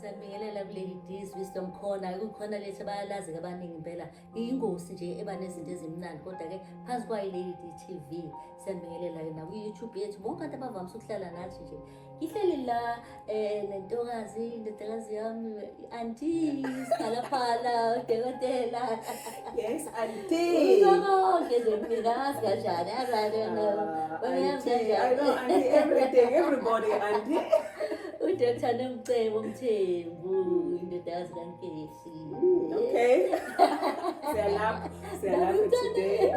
Siyabingelela kuleli D's Wisdom Corner. Kukhona lethu bayalazi abaningi impela. Ingosi nje eba nezinto ezimnandi kodwa ke phansi kwayo leli TV. Siyabingelela na ku YouTube yethu. Bonke abantu abavamisa ukuhlala nathi nje. Ngihleli la nentokazi yami auntie Phala udokotela. Yes, auntie. Ngezempilakazi kanjani? Auntie, I know auntie everything, everybody auntie. Udokotela Nomcebo Mthembu, indodakazi kaNkesi. Okay. Siyalapha today.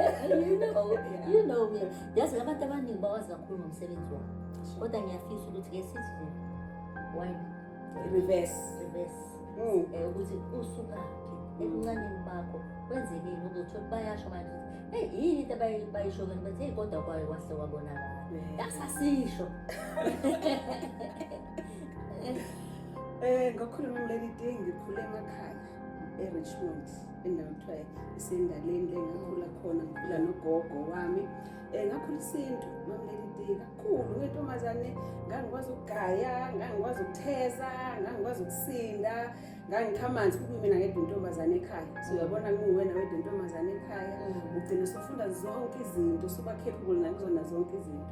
You know me. Yazi abantu abaningi bawazi kakhulu ngomsebenzi wami. Kodwa ngiyafisa ukuthi ke sithi nje wine Reverse. Ukuthi usukaphi ekuncaneni bakho wenzekeni uzothola bayasho manje hey yini into bayisho kanti bathi hey kodwa kwayo kwahle kwabonakala yasasisho. Ngakhuluma ngileli ding ngikhule emakhaya eRichmond endawo isendaleni le ngakhula khona ngikhula nogogo wami ngakhula isintu mamleli ding kakhulu ngentombazane ngangikwazi ukugaya ngangikwazi ukutheza ngangikwazi ukusinda ngangikhamanzi kuba mina ngedwa intombazane ekhaya so uyabona nguwena wedwa intombazane ekhaya ugcina sofunda zonke izinto soba capable nakuzona zonke izinto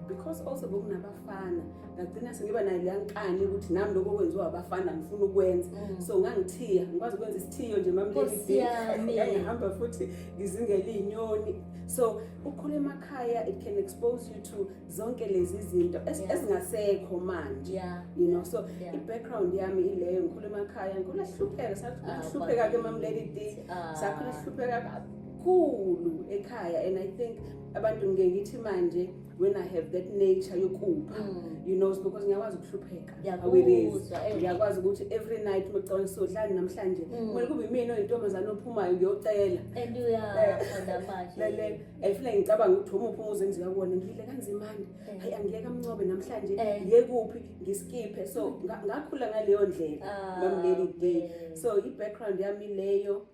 because also bokunabafana ngagcina sengiba nayo leyankani ukuthi nami lokho kwenziwa abafana ngifuna ukwenza so ngangithiya ngikwazi ukwenza isithiyo nje mamleli ngihamba futhi ngizingela inyoni so ukukhula emakhaya it can expose you to zonke lezi zinto ezingasekho manje you know so i-background yami ileyo ngikhula emakhaya ngikhula hlupheka sahlupheka ke mamleli D sakhula hlupheka kakhulu ekhaya and I think abantu ngeke ngithi manje when I have that nature yokupha you know because ngiyakwazi ukuhlupheka ngiyakwazi ukuthi every night mecala sodlani namhlanje kumele kube imini oyintombazana ophumayo ngiyocela and uyakhanda manje efile ngicabanga ukuthi umuphi umuze ngiziyabona ngidle kanzimani hayi angiyeka amncobe namhlanje ngiye kuphi ngiskiphe so ngakhula ngaleyo ndlela mamleli D so i-background yami leyo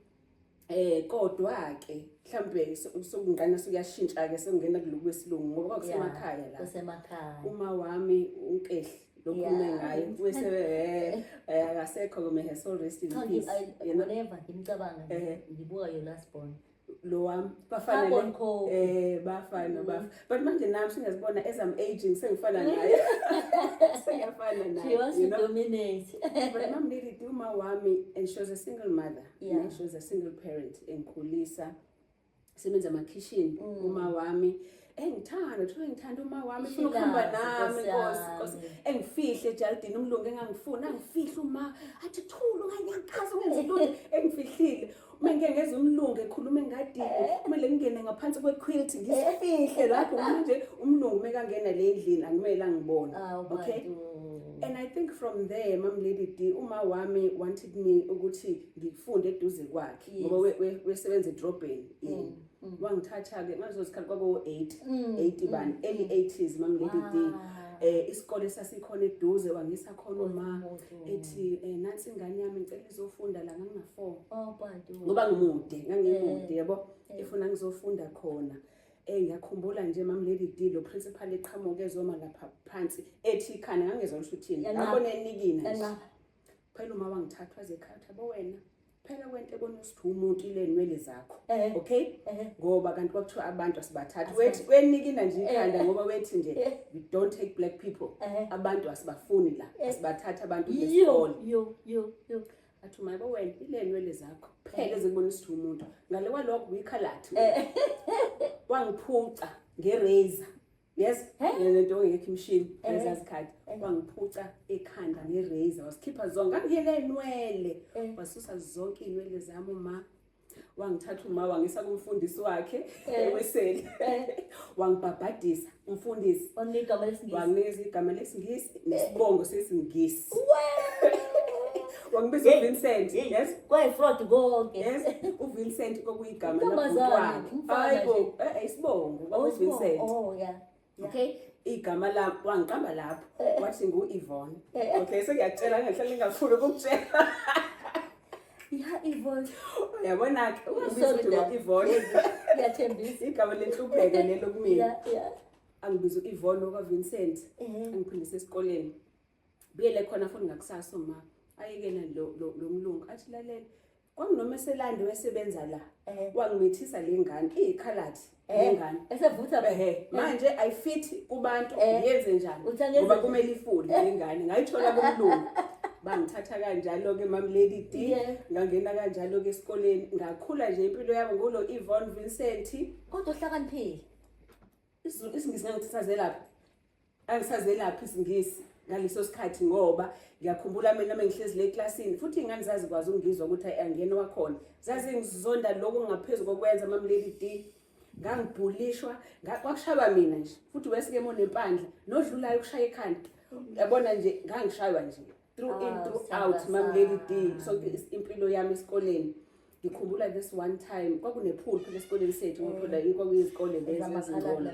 kodwa ke mhlambe sokungana sokuyashintsha ke sengena kuloko kwesilungu ngoba kwakusemakhaya la kusemakhaya uma wami unkehli lokume ngayo bese akasekho kume so rest in peace whenever ngimcabanga ngibuka your last born lo wami bafana but manje nami singazibona as I'm aging sengifana naye sengifana naye she wants to dominate but mom needed uma wami and she was a single mother and she was a single parent enkhulisa sebenza ama-kitchen uma wami ngithanda uma wami ufuna ukuhamba nami Nkosi engifihle ejardini umlungu engangifuna angifihle uma athi thulu nganyakaza ungenza into engifihlile uma ngeke ngeze umlungu ekhuluma engadini kumele ngingene ngaphansi kwequilt ngisifihle lapho manje umlungu mekangena le ndlini angimele angibone okay and I think from there mamleli D uma wami wanted me ukuthi ngifunde eduze kwakhe ngoba wesebenza edrobheni wangithatha ke ngazozikhala kwabo 80 bani early 80s mamleli D isikole sasikhona eduze wangisa khona uma ethi nansi ingane yami ngicela izofunda la ngangina4 ngoba ngimude yabo efuna ngizofunda khona ngiyakhumbula nje mamleli D lo principal eqhamuke ezoma lapha phansi ethi khana ngangezwa ukuthi uthini ngabona enikina nje phela uma wangithathwa zekhatha bo wena phela kwento ebona ukuthi umuntu ile nwele zakho okay ngoba kanti kwakuthiwa abantu asibathatha wenikina nje ikhanda ngoba wethi nje we don't take black people abantu asibafuni la asibathatha abantu besikole yo athi mayibo wena ile nwele zakho phela ezibona ukuthi umuntu ngale kwalokho uyikhalathi wangiphuca ngerazor yes lento ngekho imshini ezazikhathi wangiphuca ekhanda ngerazor wasikhipha zonke ngiyele inwele wasusa zonke inwele zami uma wangithatha uma wangisa kumfundisi wakhe weseli wangibhabhadisa umfundisi wanginika igama lesingisi nesibongo sesingisi wangibiza uVincent yes kwayifraud konke yes uVincent kokuyigama lakhe hayibo isibongo kwakuVincent okay igama la wangiqamba lapho wathi nguYvonne okay sekuyatshela ngihlala ngingafuni ukukutshela Yvonne yabona ke ubiza uYvonne yathembisa igama lenhlupheko lelo kumina angibiza uYvonne okaVincent angiphindise esikoleni buyele khona futhi ngakusasa uma ayekena lo mlungu athi lalela kwakunoma eselande wesebenza la Eh. wangimithisa lengane iyikhalathi lengane Esevutha manje ayifit kubantu Eh. yenze njani Uthi angenze ngoba njani? kumele ifunde lengane ngayithola kumlungu bangithatha kanjalo ke Mam Lady D Yeah. ngangena kanjalo ke esikoleni ngakhula nje impilo yami ngulo Yvonne Vincent kodwa uhlakaniphile. isingisi ngangithazelaphi angisazelaphi isingisi ngaleso sikhathi ngoba ngiyakhumbula mina mengihlezi le classini futhi ingane zazi kwazi ungizwa ukuthi angena wakhona zazi ngizonda lokho ngaphezulu kokwenza Mam Lady D ngangibhulishwa kwakushaywa mina nje futhi wesike monempandla nodlulayo ukushaya ekhanda yabona nje ngangishaywa nje through in through out Mam Lady D so impilo yami esikoleni ngikhumbula this one time kwakunepool phela esikoleni sethu ngoba phela kwakuyizikole lezi ezingcono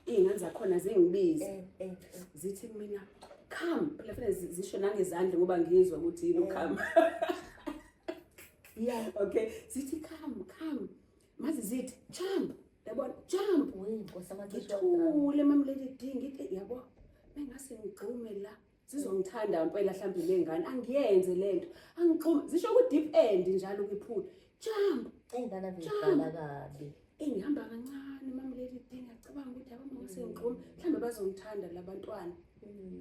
iy'ngane zakhona zingibiza zithi kumina come phela fanele zisho nangezandla ngoba ngizwa ukuthi yini come Yeah. okay zithi come mazi zithi jump yabona jump ngithule Mam Lady D ngithi yabo bengase ngigxume la sizongithanda impela mhlawumbe lengane angiyenze lento angigxume zisho ku deep end njalo kwipool jump Ingane zidlala kabi. engihamba kancane Mam Lady D ngiyacabanga ukuthi yabo ngase ngigxume mhlawumbe bazongithanda labantwana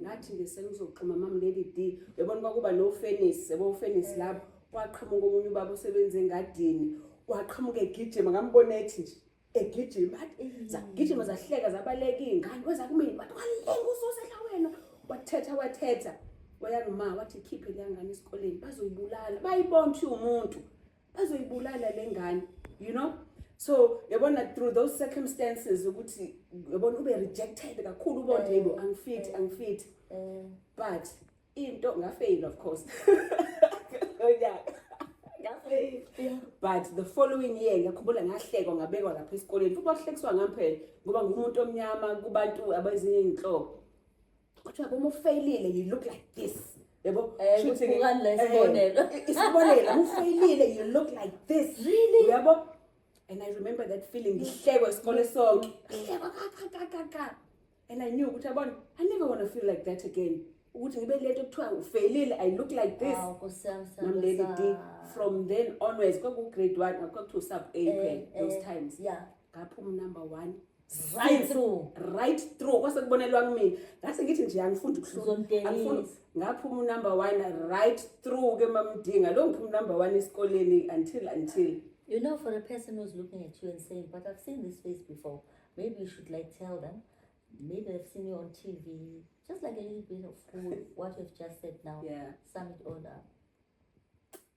ngathi nje sengizogxuma Mam Lady D yabona kwakuba no Phoenix yabo Phoenix lapho waqhamuka omunye ubaba osebenza engadini waqhamuka egijima ngambona ethi nje egijima bathi zagijima zahleka zabaleka ingane kweza kumini bathi walenga usosehla wena wathetha wayangima wathi khiphe le ngane esikoleni bazoyibulala bayibona ukuthi umuntu bazoyibulala lengane you know so yabona through those circumstances ukuthi yabona ube rejected kakhulu ubona yebo angifit but into ngafail of course yeah. But the following year ngiyakhumbula ngahlekwa ngabekwa lapha esikoleni futhi bahlekiswa ngempela ngoba ngumuntu omnyama kubantu abezinye inhlobo kuthiwa uma ufailile you look like this yabo isibonelo ufailile you look like this really yabo and I remember that feeling ngihlekwa isikole sonke ngihlekwa ka and I knew ukuthi yabona I never want to feel like that again ukuthi ngibe lento kuthiwa ufailile I look like this Mam Lady D from then onwards kwaku grade 1 akukho sub A those times ngaphuma number 1 right through kwase kubonelwa kumina ngase ngithi nje angifunda ukuhlupha ngaphuma number 1 right through ke Mam D ngalo ngiphuma number 1 esikoleni until you know for a person who's looking at you and saying but I've seen this face before maybe you should like tell them maybe I've seen you on TV just like a little bit of food what you've just said now sum it all up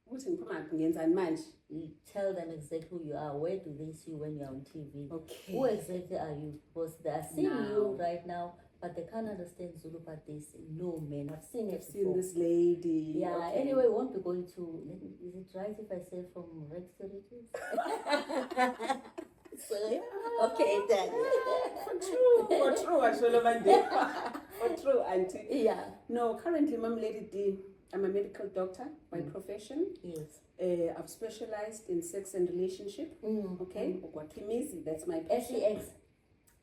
ukuthi ngiphuma ngenzani manje you tell them exactly who you are where do they see you when you're on TV okay who exactly are you because they are seeing you right now but they can't understand Zulu but they say no man I've seen this lady anyway we won't be going to is it right if I say from Rex Territories so okay then for true actually for true auntie no currently Mam Lady D I'm a medical doctor by profession. Yes. I've specialized in sex and relationship. Okay. Ukwakimizi, that's my passion.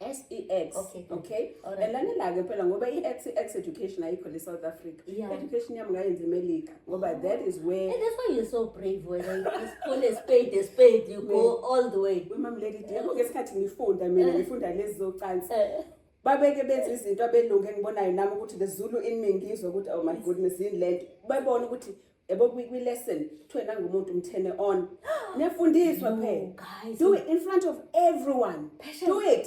SEX. Okay. And lanelake phela ngoba iX education ayikho le South Africa. Education yami ngayenza eMelika ngoba that is where and that's why you're so brave when you call a spade you go all the way. Mam Lady D ngesikhathi ngifunda lezi zocansi. Babeke benza izinto abelungu engibonayo nami ukuthi the Zulu in me ngizwe ukuthi oh my goodness in lento bayibona ukuthi yabo kwi lesson kuthiwe nangumuntu umthene on nefundiswa phela do it in front of everyone do it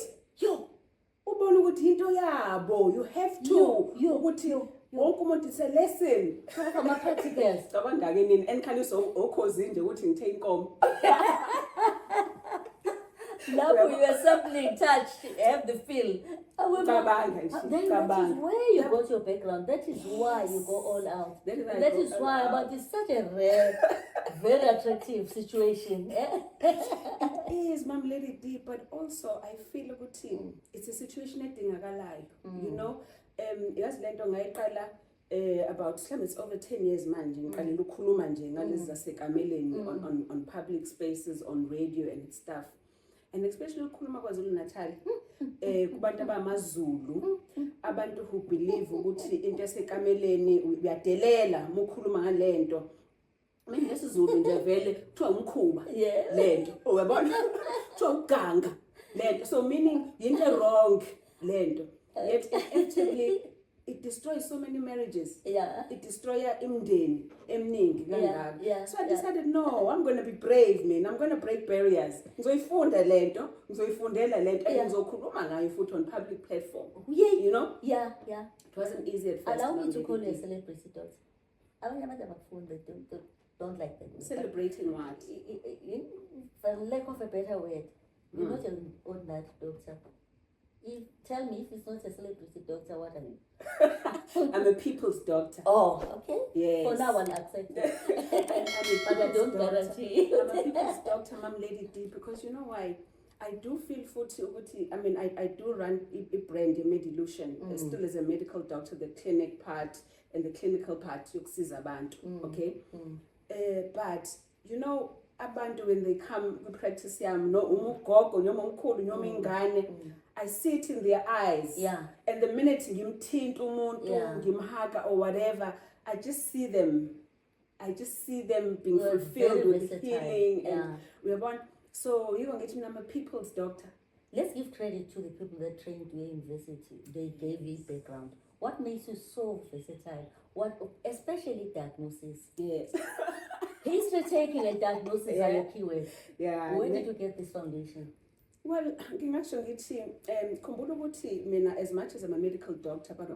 ubona ukuthi into yabo you have to ukuthi wonke umuntu is a lesson ama practicals cabanga ke nini enkhaliso okhozi nje ukuthi ngithe inkomo lapho you are something touched have the feel that is where you got your background that is why you go all out that is why but it's such a rare very attractive situation it is Mam Lady D but also I feel ukuthi it's a situation edingakalayo you know yazi lento ngayiqala about it's over 10 years manje ngiqalela ukukhuluma nje ngalezi zasekameleni on public spaces on radio and stuff and especially ukukhuluma kwaZulu Natal kubantu abamaZulu, abantu who believe ukuthi into esekameleni uyadelela uma ukhuluma ngalento. Mina ngesizulu nje vele kuthiwa umkhuba lento, uyabona? Kuthiwa uganga lento, so meaning into wrong lento. Yet actually it destroys so many marriages. It destroys imndeni eminingi kangaka. So I decided, no, I'm going to be brave, man. I'm going to break barriers. Ngizoyifunda lento, ngizoyifundela lento, and ngizokhuluma ngayo futhi on public platform. You know? Yeah. It wasn't easy at first. Allow me to call you a celebrity doctor. Abanye abantu abafunda don't like that. Celebrating what? For lack of a better word, you're not an ordinary doctor. Tell me if it's not a celebrity doctor, what are you? I'm a people's doctor. Oh, okay. Yes. For now, one accept it. But I don't guarantee. I'm a people's doctor, Mom Lady D, because you know why? I do feel I mean, I do run a brand, a Medilution, still as a medical doctor, the clinic part and the clinical part, yokusiza abantu, okay? But, you know, abantu when they come to practice yam, no umugogo, noma umkhulu, noma ingane, I see it in their eyes. And the minute ngimthinta umuntu, ngimhaga or whatever, I just see them being fulfilled with healing and we're born. So you're going to get I'm a people's doctor. Let's give credit to the people that trained you at university. They gave you background. What makes you so versatile? Especially diagnosis. Yes. History taking and diagnosis are your keywords. Where did you get this foundation? Well, ngingasho ngithi khumbula ukuthi mina as much as I'm a medical doctor, but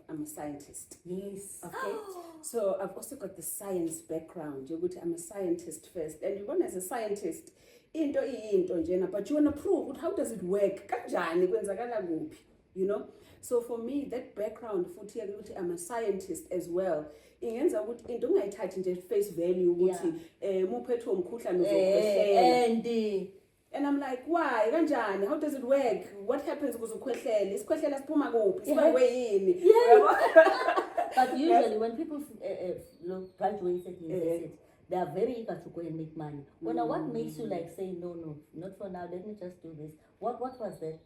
I'm a scientist. Yes. Okay. So I've also got the science background. I'm a scientist first, and you want as a scientist, into njena, but you want to prove how does it work? Kanjani kwenzakala kuphi? You know. So for me, that background futhi ukuthi I'm a scientist as well. Ingenza ukuthi into ungayithathi nje face value ukuthi muphethwe umkhuhlane uzokhwehlela. And I'm like, why? Kanjani? How does it work? What happens ukuze ukhwehlele? Isikhwehlela siphuma kuphi? Sibangwe yini? But usually when people graduate at university, they are very eager to go and make money. Well, what makes you like say, no, not for now, let me just do this? What was that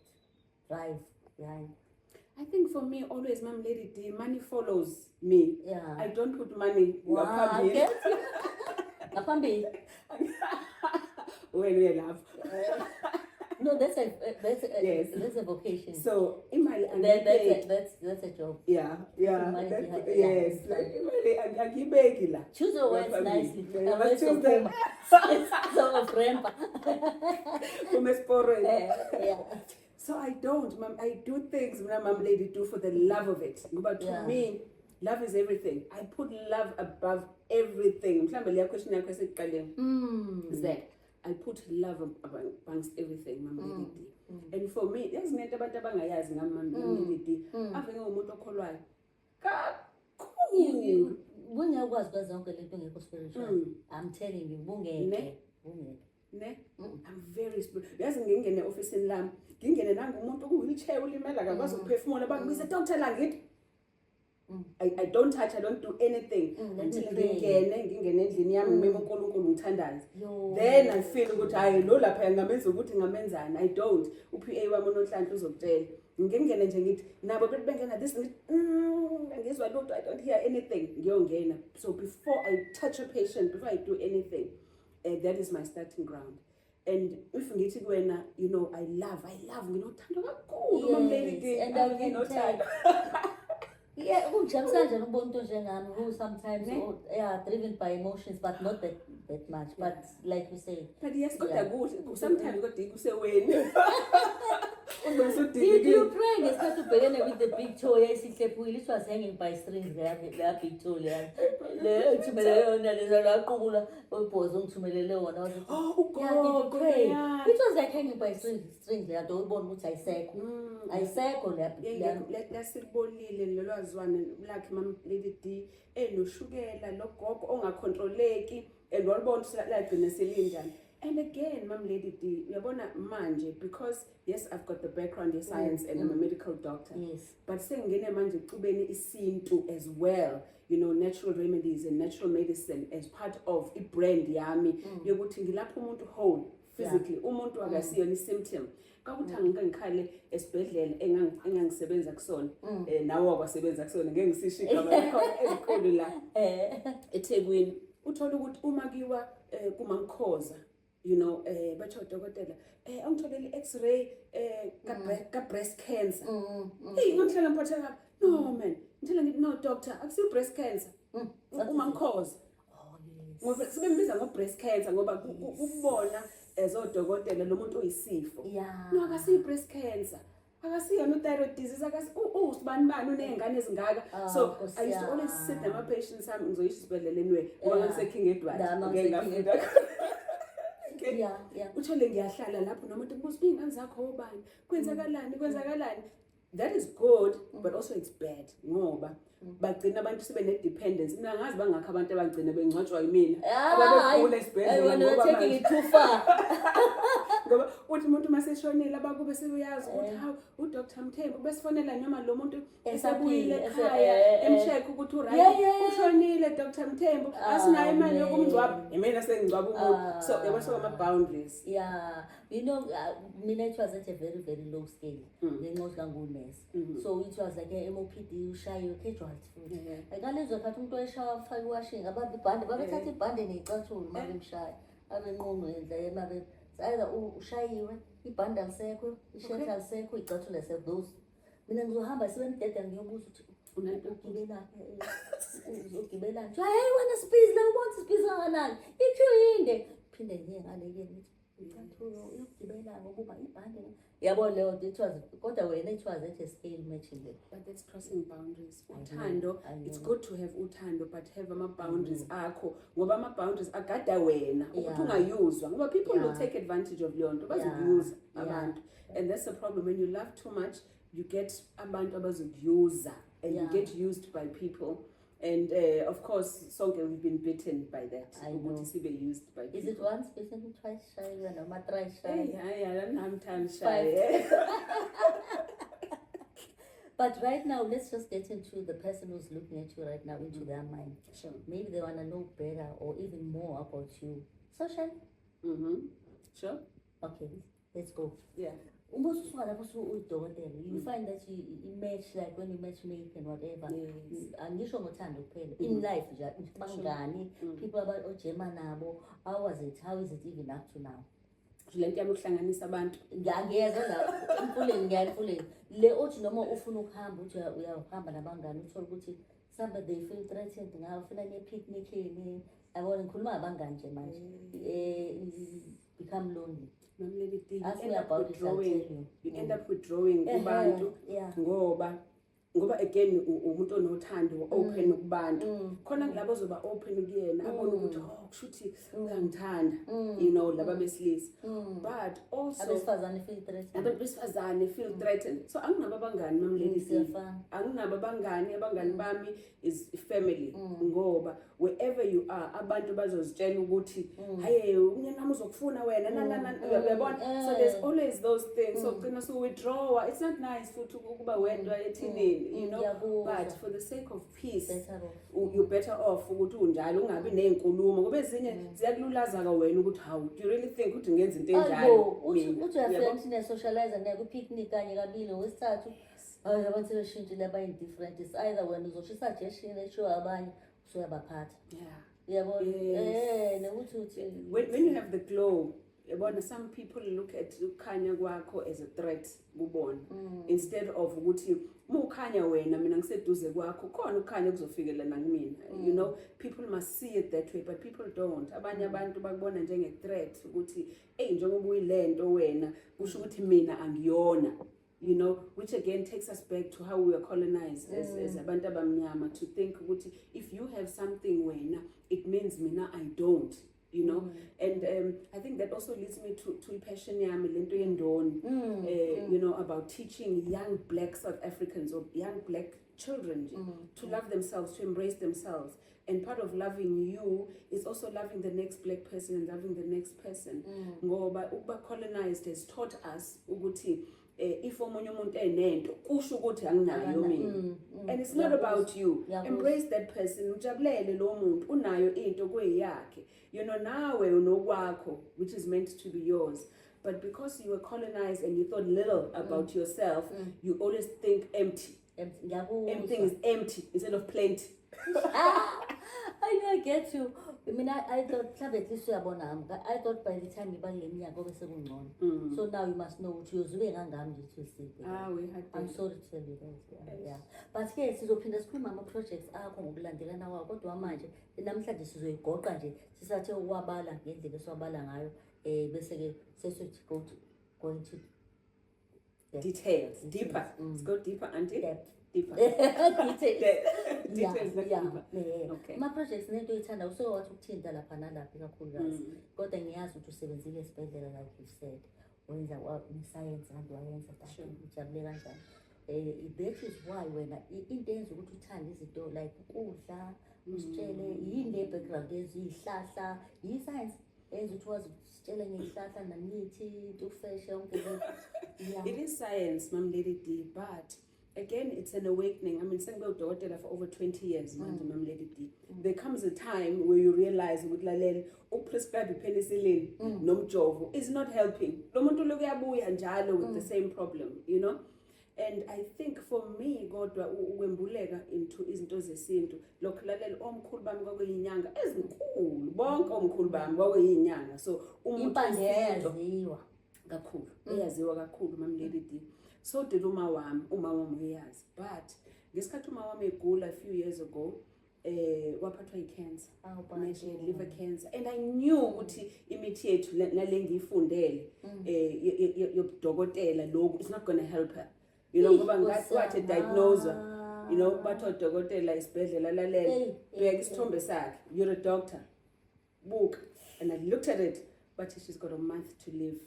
drive behind? I think for me, always, Mom Lady D, money follows me. I don't put money when we laugh. No, that's a vocation. So that's a job. Yes. Choose your words nicely. So I don't, Mom. I do things when Mom Lady do for the love of it. But to me, love is everything. I put love above everything. Is that I put love amongst everything, Mama Lady D. And for me, there's nento abantu abangayazi ngama Lady D. Ave ngumuntu okholwayo. Kakhulu. Bungekwazi kwazi zonke lento ngekho spiritual. I'm telling you, bungeke. I'm very spiritual. Yazi ngingene office lami, ngingene nangumuntu ku-wheelchair ulimela akakwazi ukuphefumula bangibiza doctor la ngithi I don't touch, I don't do anything until ngingene endlini yami ngimeme uNkulunkulu ngithandaze. Then I feel ukuthi hayi lo lapha ngamenza ukuthi ngamenzani. I don't. UPA wami uNonhlanhla uzokutshela. Ngingene nje ngithi nabo bengena this ngizwa lutho, I don't hear anything. Ngiyongena. So before I touch a patient, before I do anything, that is my starting ground. And if ngithi kuwena, you know, I love nginothando kakhulu Mama Lady D. And I nginothando. Yeah, who sometimes driven by emotions, but not that much. But like you say, but yes, sometimes did you pray? They start to begin with the big toe. Yes, it was hanging by strings. They are big toe. Oh God, pray. It was like hanging by strings. I don't want I say. Let's like Mama Lady D, noshukela logogo ongakontroleki walibona lagcina selinjani. And again, Mama Lady D, uyabona manje, because yes, I've got the background in science and I'm a medical doctor. Yes. But sengene manje ecubeni isintu as well, you know, natural remedies and natural medicine as part of a brand yami yokuthi ngilapha umuntu whole physically umuntu akasiyona i-symptom kakuthi angike ngikhale esibhedlela engangisebenza kusona nawe wakwasebenza kusona ngeke ngisisho igama lakho elikhulu la eThekwini uthola ukuthi uma kiwa kuMamkhoza you know batho dokotela angitholele i-x-ray ka breast cancer ngihlala ngiphatheka no man ngithela ngithi no doctor akusiyo breast cancer uMamkhoza ngoba sibembiza ngo-breast cancer ngoba ukubona ezodokotela lo muntu oyisifo no akasiyo breast cancer akasiyo no thyroid disease usibani unezingane ezingaka so I used to always sit nama patients sami ngizoyisho isibedleleni we ngoba ngiseKing Edward ngeke ngafunda uthole ngiyahlala lapho nomuntu ubuza izingane zakho obani kwenzakalani that is good but also it's bad ngoba bagcina abantu sibe ne dependence mina ngazi bangakho abantu abagcina bengcwatshwa yimina ababegula esibhedlela ngoba taking it too far ngoba uthi umuntu maseshonile abakube sebeyazi ukuthi hawu uDr Mthembu besifonela noma lo muntu esabuyile ekhaya emcheck ukuthi ushonile Dr Mthembu asinayo imali yokumngcwaba mina sengingcwaba umuntu so yabasho ama boundaries you know mina it was at a very very low scale ngenxa ngunesi so it was like MOPD ushayo casualty futhi akalezwe phatha umuntu oyeshawa afaka washing abamba ibhande babethatha ibhande necathulo mabe mshaya abenqono endle mabe either ushayiwe ibhande alisekho ishethi alisekho icathulo lisekho those mina ngizohamba sibe mdede ngiyobuza ukuthi ugibela uzogibela nje hey wena speed la ubona speed kangakanani ikhuyinde phinde ngiye ngaleke icathulo uyogibela ngokuba ibhande yabo leyo it was kodwa wena it was at a scale matching it but that's crossing boundaries uthando it's good to have uthando but have ama boundaries akho ngoba ama boundaries agada wena ukuthi ungayuzwa ngoba people will take advantage of leyo nto bazokuyuza abantu and that's the problem when you love too much you get abantu abazokuyuza and you get used by people and of course sonke we've been bitten by that ukuthi sibe used by people. Is it once bitten twice shy noma thrice shy I'm time shy But right now, let's just get into the person who's looking at you right now, into their mind. Sure. Maybe they want to know better or even more about you. Social? Sure. Okay, let's go. Yeah. You find that you match, like when you matchmake and whatever. And you show in life, people about Ojema Nabo, how was it? How is it even up to now? Lento yamuhlanganisa abantu ngiyeza la ngiyafuleni le othi noma ufuna ukuhamba uthi uyahamba nabangani uthola ukuthi somebody they feel threatened ngawe ufuna ne picnic yini yabona ngikhuluma abangani nje manje become lonely namleli thing you end up withdrawing kubantu ngoba again umuntu onothando open kubantu khona kulabo zoba open kuyena abona ukuthi kushuthi uyangithanda you know laba besilisa but also abesifazane feel threatened so anginabo abangani mamleli anginabo abangani bami is family ngoba wherever you are abantu bazozitshela ukuthi haye umnyanami uzokufuna wena uyabona so there's always those things so ugcina so withdraw it's not nice futhi ukuba wedwa ethinini you know but for the sake of peace you better off ukuthi unjalo ungabi nezinkulumo ngoba ezinye ziyakululaza ka wena ukuthi how do you really think ukuthi ngenza into enjalo uthi uyaframe sine socialize ne ku picnic kanye kabili wesithathu abantu beshintshile aba indifferent is either wena uzosho suggestion esho abanye usuyabaphatha when you have the glow yabona some people look at ukukhanya kwakho as a threat kubona instead of ukuthi mukhanya wena mina ngiseduze kwakho khona ukukhanya kuzofikela nakimina you know people must see it that way but people don't abanye abantu bakubona njenge threat ukuthi njengoba uyilento wena kusho ukuthi mina angiyona you know which again takes us back to how we were colonized as abantu abamnyama to think ukuthi if you have something wena it means mina I don't you know and I think that also leads me to passion yami lento yendoni you know about teaching young black South Africans or young black children to love themselves, to embrace themselves. And part of loving you is also loving the next black person and loving the next person. Ngoba ukuba colonized has taught us ukuthi if omunye umuntu enento kusho ukuthi anginayo mina and it's not about you. Embrace that person, ujabulele lo muntu unayo into kweyakhe. You know, nawe unokwakho, which is meant to be yours. But because you were colonized and you thought little about yourself, you always think empty. Everything is empty instead of plenty. I know, I get you. I mean, I thought, I thought by the time you buy me, so now you must know what you're doing. I'm sorry to tell you that. Yeah. But yes, sizophinda sikhuluma ama-projects akho ngokulandelana kwawo kodwa manje namhlanje sizoyigoqa nje sisathe ukwabala ngendlela esiwabala ngayo bese-ke sesothi go into details, deeper. Let's go deeper, auntie. Deeper. Details. Okay. Ma-projects nento oyithanda usewathi ukuthinta lapha nalapha ikakhulukazi kodwa ngiyazi ukuthi usebenzile esibhedlela like you said wenza ne-science kanti wayenza ujabule kanjani. That is why wena into eyenza ukuthi uthande izinto like ukudla usitshele yini le background eziyihlahla yi-science eyenza ukuthi wazi usitshele ngey'hlahla namithi tufeshe yonke le. It is science, Mom Lady D, but again, it's an awakening. I mean, sengibe udokotela for over 20 years, Mom Lady D. There comes a time where you realize ukuthi lalela uprescribe penicillin nomjovo is not helping. Lo muntu lo kuyabuya njalo with the same problem, you know? And I think for me, kodwa ukwembuleka into izinto zesintu, lokho lalela omkhulu bami kwakuyinyanga ezinkulu, bonke omkhulu bami kwakuyinyanga. So impande yaziwa kakhulu, eyaziwa kakhulu, Mom Lady D. So did uma wami uyazi. But ngesikhathi uma wami egula a few years ago, waphathwa yi-cancer, liver cancer, and I knew ukuthi imithi yethu nale ngiyifundele yobudokotela lokhu it's not going to help her. You know, ngoba ngathi wathi diagnose, you know, batho dokotela isibhedlela lalela bheka isithombe sakhe, you're a doctor, book, and I looked at it, but she's got a month to live.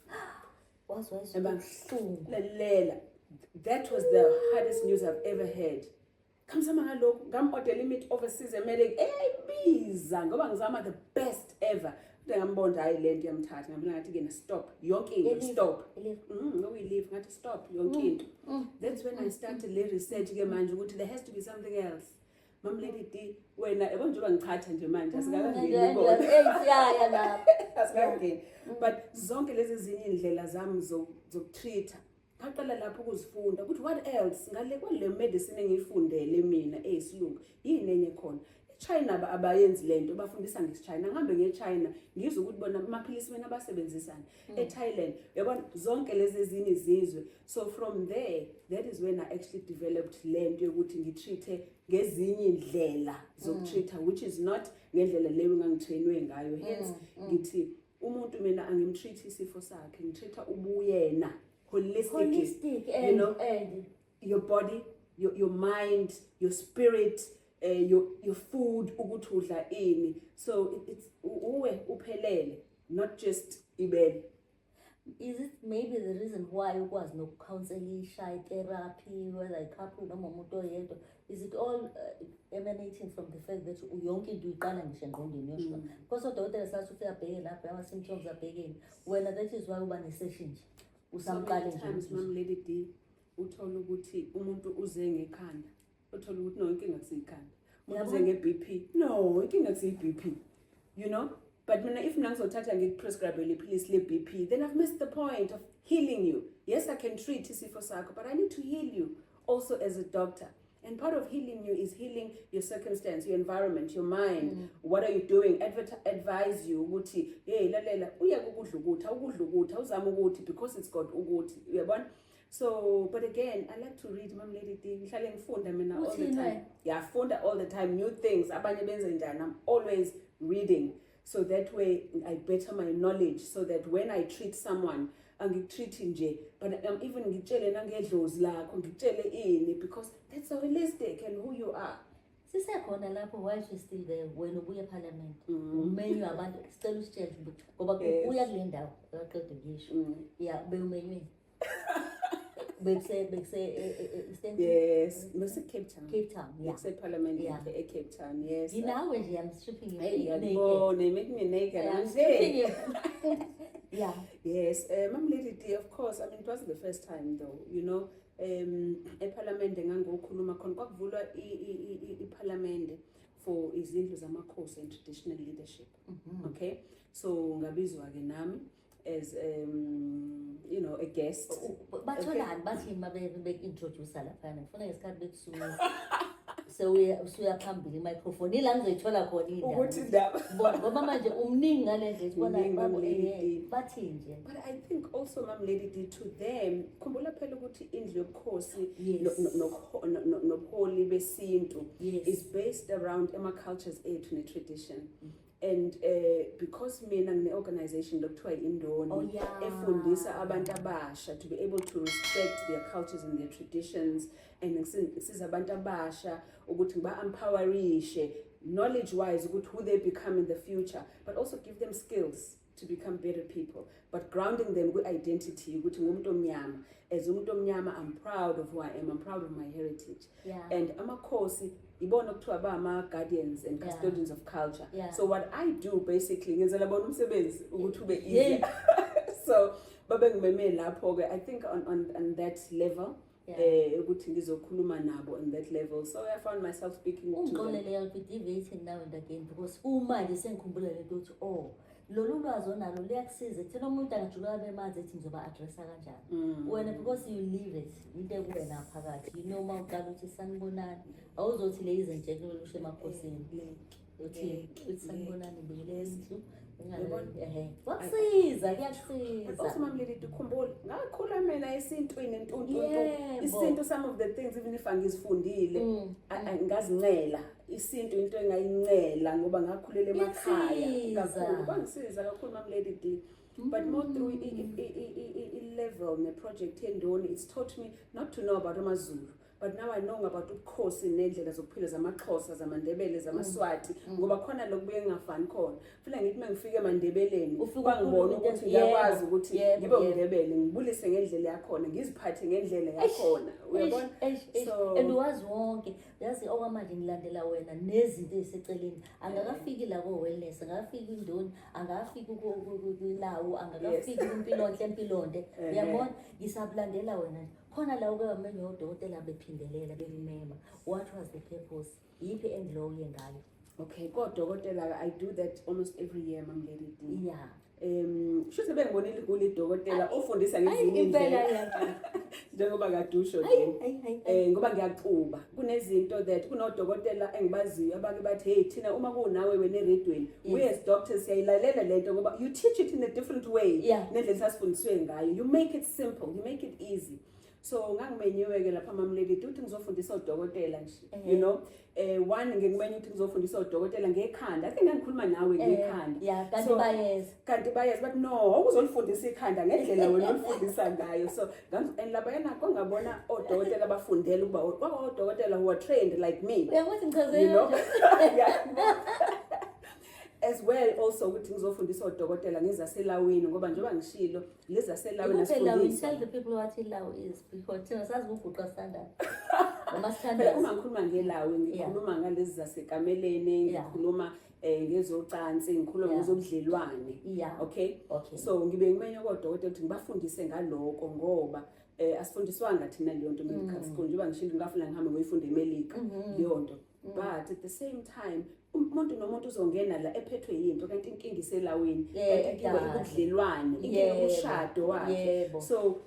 That was the hardest news I've ever heard. Kamsama ngalokho ngam-order limit overseas emele eyibiza ngoba ngizama the best ever. Kodwa ngambona hayi le nto yamthatha ngamina ngathi ke na stop yonke into stop. We leave ngathi stop yonke into. That's when I started le research ke manje ukuthi there has to be something else. Mom Lady D, wena yabo njengoba ngichatha nje manje asikakangeni asikakangeni, but zonke lezi ezinye indlela zami zokutreata ngaqala lapho ukuzifunda ukuthi what else ngale kwale medicine engiyifundele mina eyisilungu yini enye khona. China abayenzi lento bafundisa ngesiChina ngihambe ngeChina ngizwe ukuthi bona amaphilisi wena abasebenzisana eThailand yabona zonke lezi ezinye izizwe. So from there, that is when I actually developed lento yokuthi ngitreate ngezinye indlela zokutreata which is not ngendlela leyo ngangitrainwe ngayo. Hence ngithi umuntu mina angimtreat isifo sakhe ngitreata ubuyena holistic, you know, your body, your mind, your spirit, your food ukuthi udla ini. So it's uwe uphelele, not just ibele. Is it maybe the reason why ukwazi nokucounselisha therapy whether a couple noma umuntu oyedwa, is it all emanating from the fact that yonke into uyiqala ngisho engqondweni yosho because odokotela sathi ufika abheke lapha ama symptoms abhekeni wena that is why uba ne-session nje usamqale nje. Sometimes Mom Lady D uthola ukuthi umuntu uze ngekhanda uthola ukuthi no inkinga kusiyikhanda umuntu uze nge-BP no inkinga kusiyi-BP, you know. But if nangizothatha ngiprescribe iphilisi le-BP, then I've missed the point of healing you. Yes, I can treat isifo sakho, but I need to heal you also as a doctor. And part of healing you is healing your circumstance, your environment, your mind. What are you doing? Advise you ukuthi hey lalela uyeke ukudla ukuthi awuzama ukuthi because it's got ukuthi uyabona. So, but again, I like to read, Mom Lady D. Ngihlale ngifunda mina all the time. Yeah, funda all the time, new things. Abanye benza njani. I'm always reading. So that way I better my knowledge so that when I treat someone, angitreat nje, but I'm even ngitshele nangedlozi lakho, ngitshele ini because that's so holistic and who you are. Sisekhona lapho while she's still there when ubuya eParliament. Umenywe abantu sicela usitshele ngoba ubuya kule ndawo akaqeda ngisho. Yeah, bewumenywe. Yes, Mr. Cape Town. Cape Town, yeah. Mr. Parliament, yeah. Cape Town, yes. You know when I'm stripping you naked. Oh, they make me naked. I'm stripping you. Yeah. Yes, Mom Lady D, of course. I mean, it wasn't the first time though, you know. Parliament ngangokhuluma khona kwakuvulwa iParliament for izindlu zamakhosi and traditional leadership. Okay, so ngabizwa-ke nami as you know, a guest. Batholani bathini uma be-introduce laphana ngifuna ngesikhathi bekusuka usuya phambili i-microphone ila ngizoyithola khona Ukuthi indaba. ngoba manje umningi ngale nje Umningi, Mama Lady D. bathini nje. But I think also, Mama Lady D, to them, khumbula phela ukuthi indlu yobukhosi Yes. nobuholi besintu Yes. is based around cultures ethu ne-tradition. And because mina ngine-organization lokuthiwa i-Indoni Oh, yeah. efundisa abantu abasha to be able to respect their cultures and their traditions, and ngisiza abantu abasha ukuthi ngiba-empowerishe knowledge-wise ukuthi who they become in the future, but also give them skills to become better people, but grounding them kwi-identity ukuthi ngumuntu omnyama. As umuntu omnyama, I'm proud of who I am, I'm proud of my heritage. Yeah. And amakhosi ibona okuthiwa ba-guardians and custodians of culture. Yeah. So what I do basically ngenzela bona umsebenzi ukuthi ube easy. Yeah. So babe ngimeme lapho-ke, I think on that level, ukuthi ngizokhuluma nabo on that level. So I found myself speaking to them. Ungixolele debating now and again because manje sengikhumbula lento ukuthi lolu lwazi onalo liyakusiza kuthena umuntu angajuluka bemanzi ethi ngizoba-addressa kanjani. Wena because you live it into ekuwena phakathi, you know uma uqala ukuthi sanibonani awuzothi le izinto nje kulusho emakhosini uthi sanibonani ngibekele indlu wakusiza kuyakusiza. Also, Mama Lady, tukhumbule ngakhula mina esintwini entuntuntu. Yebo. Isintu, some of the things even if angizifundile ngazincela. Isintu into engayincela ngoba ngakhulela emakhaya kakhulu. Kwangisiza kakhulu, Mama Lady D. But more through level ne-project eNdoni, it's taught me not to know about amaZulu, but now I know about ubukhosi nendlela zokuphila zamaXhosa, zamaNdebele, zamaSwati, ngoba khona lokubuye ngingafani khona. Funa ngithi mengifike eMandebeleni bangibona ukuthi ngiyakwazi ukuthi ngibe umNdebele, ngibulise ngendlela yakhona, ngiziphathe ngendlela yakhona. Uyabona? So and wazi wonke yazi okwamanje ngilandela wena nezinto eziseceleni angakafiki la ko-wellness, angakafiki iNdoni, angakafiki kulawo, angakafiki kumpilonhle uyabona ngisabulandela wena nje. Khona la uke wamenye odokotela bephindelela bekumema. What was the purpose? Yiphi engilo uye ngayo? okay, kodokotela, I do that almost every year, Mama Lady D. Yeah. Shuse bengibonile kule dokotela ofundisa ngezinye indlela njengoba kadusho nje ngoba ngiyacuba kunezinto that kunodokotela engibaziyo abake bathi hey thina uma kunawe wena eredweni we as doctors siyayilalela lento ngoba you teach it in a different way nendlela sasifundiswe ngayo, you make it simple, you make it easy. So ngangimenyiwe ke lapha Mama Lady ukuthi ngizofundisa udokotela nje, you know, one ngikumenye ukuthi ngizofundisa udokotela ngekhanda. I think ngikhuluma nawe ngekhanda. Yeah, kanti bayeza but no, ukuzolifundisa ikhanda ngendlela wena olifundisa ngayo. So and lapha yana ngabona odokotela bafundela ukuba odokotela who are trained like me. You know? As well also ukuthi ngizofundisa odokotela ngezaselawini ngoba njengoba ngishilo lezaselawini asifundisa. Tell the people what ilaw is because thina sazi ukuguqa standard. Phela uma ngikhuluma ngelawi ngikhuluma ngalezi zasekameleni, ngikhuluma ngezocansi, ngikhuluma ngezobudlelwane. Okay? So ngibe ngimenye kodokotela ukuthi ngibafundise ngaloko ngoba asifundiswanga thina leyo nto medical school njengoba ngishilo ngafuna ngihambe ngoyifunda eMelika leyo nto. But at the same time umuntu nomuntu uzongena la ephethwe yinto kanti inkinga iselawini, kanti inkinga ubudlelwane, inkinga ushado wakhe. So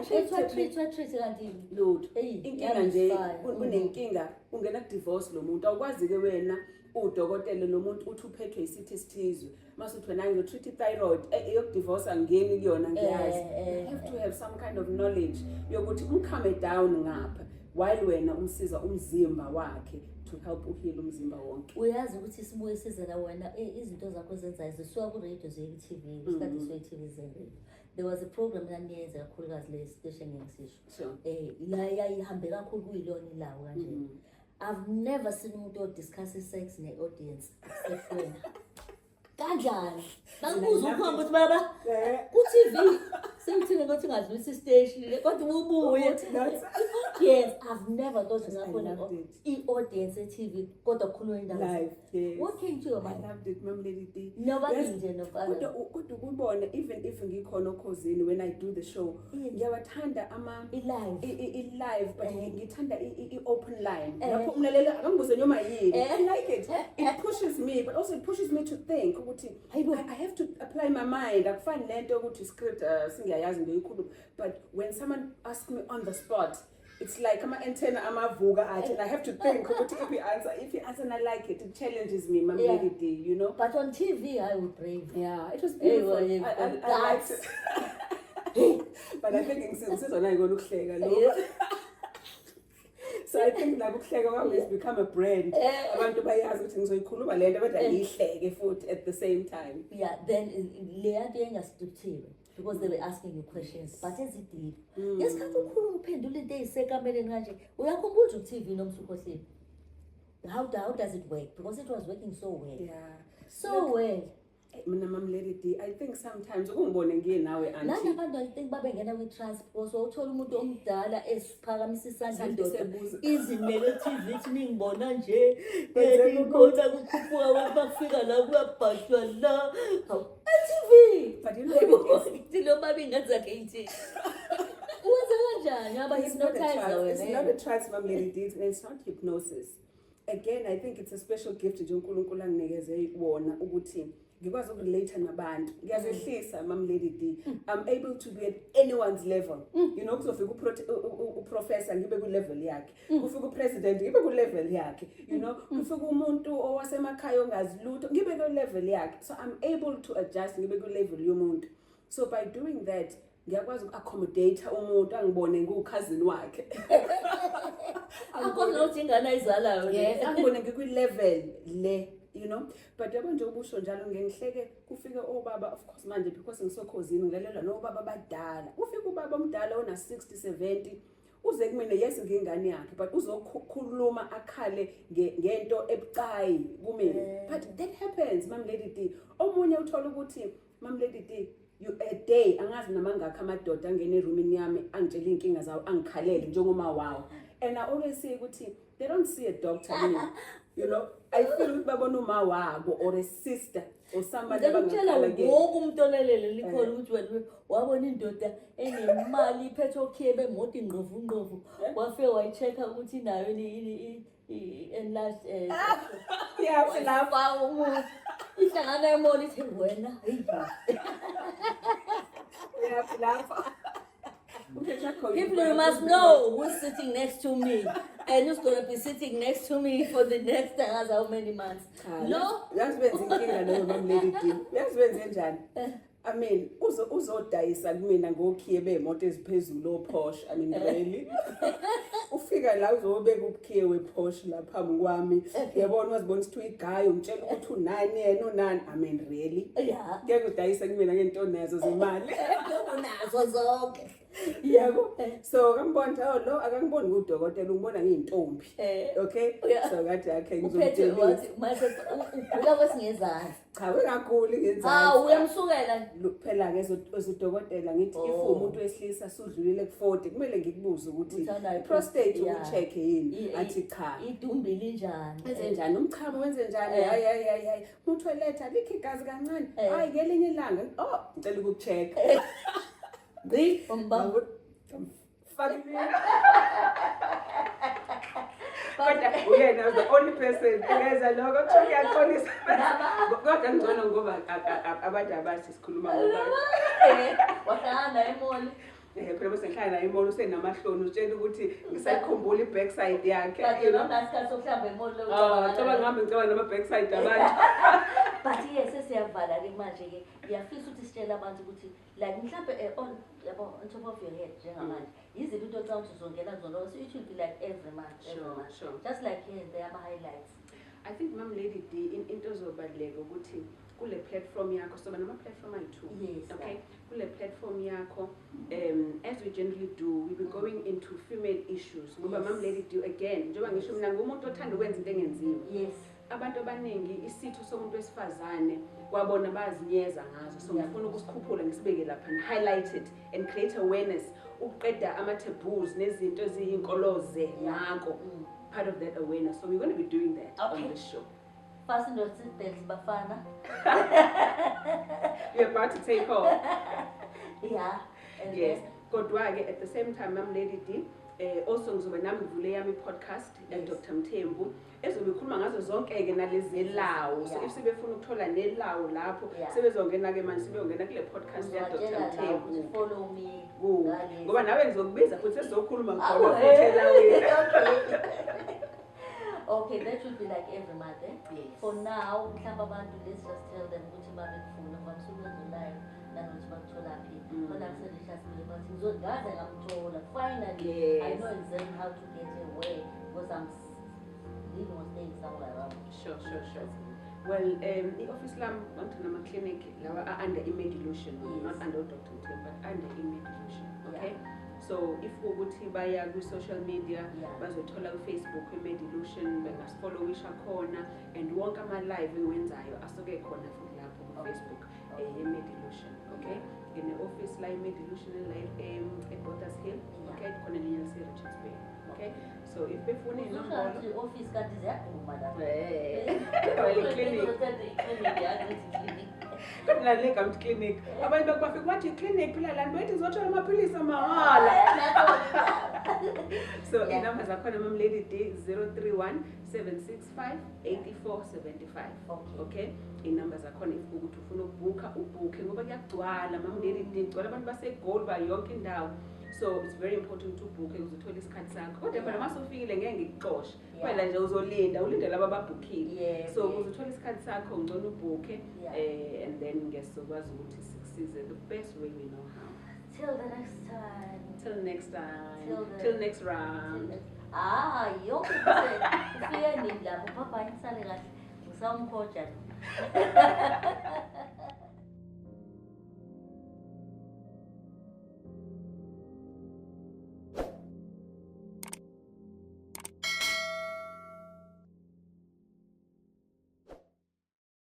treat kanti lutho inkinga nje unenkinga ungena ku divorce lo muntu awukwazi ke wena udokotela lo muntu uthi uphethwe isitho esithizwe masuthi wena ngizotreat i-thyroid yokudivorce angeni kuyona ngiyazi. You have to have some kind of knowledge yokuthi umcalm down ngapha while wena umsiza umzimba wakhe to help uheal umzimba wonke. Uyazi ukuthi sibuye sizela wena izinto zakho ezenzayo zisuka ku radio ze-TV isikhathi se-TV zendayo. There was a program laniyenza kakhulukazi le station ngisisho la yayihambe kakhulu kuyilona ilawo kanje. I've never seen umuntu discuss sex ne-audience except wena. Kanjani? Bakubuza ukuhamba ukuthi baba ku-TV sengithini ukuthi ngazwisa istation kodwa ubuye Yes, I've never thought I ngakhona loved it. i-audience e-TV kodwa kukhulunywa indaba. Live, yes. What came to your I mind? loved it, Mom Lady D. Nobody Yes. nje nofana. Kodwa ukubona even if ngikhona okhosini when I do the show, Yes. ngiyawathanda I-live. i-live, but ngithanda i-open line. Eh. Lapho umlaleli akangibuze noma yini. Eh. I like it. It pushes me, but also it pushes me to think ukuthi Hayibo. I have to apply my mind. Akufani nento ukuthi script singiyayazi ngiyikhuluma, but when someone asks me on the spot, it's like ama-antenna amavuka athi, and I have to think ukuthi if you answer and I like it, it challenges me, Mom Yeah. Lady D, you know. But on TV, I would brave. Yeah, it was beautiful. Hey, well, I liked it. But I think ngisizona ngikona ukuhleka lo. Yeah. So I think like ukuhleka kwami has become a brand. Abantu bayazi ukuthi ngizoyikhuluma lento kodwa ngiyihleke futhi at the same time. Yeah, then leya nto engascriptiwe because they were asking you questions but ezidile. Ngesikhathi ukhuluma uphendula into eyisekameleni kanje uyakhumbula ukuthi TV noma usukhohlile. How does it work? Because it was working so well. Yeah. So well. Mina Mom Lady D, I think sometimes ukungibone ngiye nawe Nani auntie. abantu I think babengena kwi-transport so uthola umuntu omdala esiphakamisa isandla Isandla indoda sebuza. izimele TV ithi ningibona nje Kwenzeka ngibona kukhuphuka bakufika la kuyabhashwa la TV. But you know what it is? Ndilo babi ingazakhe ithi wenza kanjani aba It's not a hypnotizer trance. It's not wena a trance, Mom Lady D, and it's not hypnosis. Again, I think it's a special gift nje uNkulunkulu anginikeze wona ukuthi ngikwazi ukurelate nabantu. Ngiyazehlisa Mom Lady D. I'm able to be at anyone's level. You know, kuzofika uprofessor ngibe ku level yakhe. Kufika upresident ngibe ku level yakhe. You know, kufika umuntu owasemakhaya ongazi lutho ngibe ku level yakhe. So I'm able to adjust ngibe ku level yomuntu. So by doing that, ngiyakwazi uku-accommodate umuntu angibone ngiwukhazini wakhe. akhona ukuthi ingane ayizalayo Yes, angibone ngikwi-level le, you know. But yabo nje ubusho njalo ngihleke kufike obaba, of course manje because ngisokhosini ngilalelwa nobaba badala. Ufika ubaba omdala ona 60 70 uze kumina yes ngingane yakhe but uzokhuluma akhale ngento ebucayi kumina. But that happens, Mom Lady D. Omunye uthola ukuthi Mom Lady D, a day angazi namangakho amadoda angena eroomini yami angitshela inkinga zawo angikhalele njengoma wawo. And I always say ukuthi they don't see a doctor in me. You know, I feel ukuthi babona uma wabo or a sister or somebody ngikutshela abangakhala wonke ke. umuntu olelele likhona ukuthi wena wabona indoda enemali iphethe okhiye bemoto ingqovu wafike wayi-check-a ukuthi inayo enlarged Yeah, lapha umuntu ihlangana emoli ithi wena hayi yeah, lapha. people you must know who's sitting next to me and who's going to be sitting next to me for the next how many months. No, Yazibenza inkinga leyo Mom Lady D. Yazibenza njani? I mean, uzodayisa kumina ngokhiye bemoto eziphezulu o-Porsche. I mean, really? Ufika la uzobeka ubukhiye we-Porsche la phambi kwami. Uyabona wazibona ukuthi uyigayo ngitshela ukuthi unani yena unani. I mean, really? yeah. Ngeke udayisa kumina ngento nazo zemali. Unazo zonke. Yebo. So ngambona lo akangiboni ngudokotela ungibona ngiyintombi. Okay? Yeah. So ngathi akhe Uphethe ngizomtshela. wathi mase ugula kwesingezansi. Cha wengaguli ngenzansi. Uyamsukela Phela ke ezodokotela ngithi if umuntu wesilisa sudlulile ku40 kumele ngikubuze ukuthi prostate ucheck yini athi cha idumbi linjani wenze njani umchamo wenze njani hayi umuntu weletha likhe igazi kancane hayi ngelinye ilanga ngicela ukucheck ngi umbamba fuck me. Kodwa uyena the only person engenza lokho kuthiwa uyaxolisa kodwa ngcono ngoba abantu abathi sikhuluma ngabantu wahlangana emoli phela bese ngihlala naye emoli usenamahloni utshela ukuthi ngisayikhumbula i-backside yakhe kade nongasikhathi sokuhlamba emoli ngoba ngicabanga nama-backside abantu. but yes sesiyavala-ke manje-ke ngiyafisa ukuthi sitshele abantu ukuthi like mhlawumbe yabo on top of your head njengamanje yiziphi into ocanga ukuthi uzongena kuzona so it should be like every month Sure. just like here and there ama-highlights. I think Mom Lady D into ezobaluleka ukuthi kule platform yakho soba nama-platform ayi-2. Yes. Okay, kule platform yakho as we generally do we be going into female issues ngoba Mom Lady D again njengoba ngisho mina ngumuntu othanda ukwenza into engenziwa. Yes. abantu abaningi isitho somuntu wesifazane wabona bazinyeza ngazo. So ngifuna ukusikhuphula ngisibeke lapha and highlight it and create awareness. Uqeda ama-taboos nezinto eziyinkoloze ngako. Part of that awareness. So we're going to be doing that on the show. Fasten your seatbelts, Bafana. We're about to take off. Yeah. Yes. Kodwa-ke at the same time, Ma'am Lady D, also ngizobe nami ngivule yami podcast Dr. Mthembu ezobe ikhuluma ngazo zonke-ke nalezi lawo. So if sebefuna ukuthola nelawo lapho sebezongena-ke manje sebeyongena kule podcast ya Dr. Mthembu. Follow me. Ngoba nawe ngizokubiza futhi esizokhuluma khona futhi elawini. Okay, that should be like every month, eh? Yes. For now, let's just tell them ukuthi babe kufuna kwamsuku live nanokuthi bakuthola phi. Khona kuselishas but ngizogaza ngamthola. Finally, I know exactly how to get away because I'm living or staying somewhere around. Sure. Well, i-office lam ngithina clinic lawa under iMedilution, not under Dr. Mthembu, but under iMedilution. Okay? So if ukuthi baya ku-social media bazothola ku-Facebook iMedilution, bengasfollowisha khona, and wonke ama-live engiwenzayo asuke khona futhi lapho ku-Facebook iMedilution. Okay? In the office la iMedilution eBothers Hill. Okay? Khona linye lase-Richards Bay. Okay? So if befuna inombolo office kanti ziyaduma lapho. Well, clinic. Kodwa le gamut clinic. Abantu bafika bathi clinic phela la nto ethi ngizothola amaphilisi amahhala. So inamba zakhona Ma'am Lady D 031 765 8475. Okay? Inamba zakhona if ukuthi ufuna ukubhuka ubhuke ngoba kuyagcwala Ma'am Lady D ngicela abantu baseGold ba yonke indawo. So it's very important to book uzothola isikhathi sakho. Kodwa phela mase ufikile ngeke ngikuxoshe. Phela nje uzolinda laba ababhukhile. So uzothola isikhathi sakho ngcono ubhuke and then ngiyazokwazi ukuthi sikusize the best way we know how. Till the next time. Till next time. Till next round. Yonke ufike nini lapho papa ngisale kahle. Ngisamkhoja.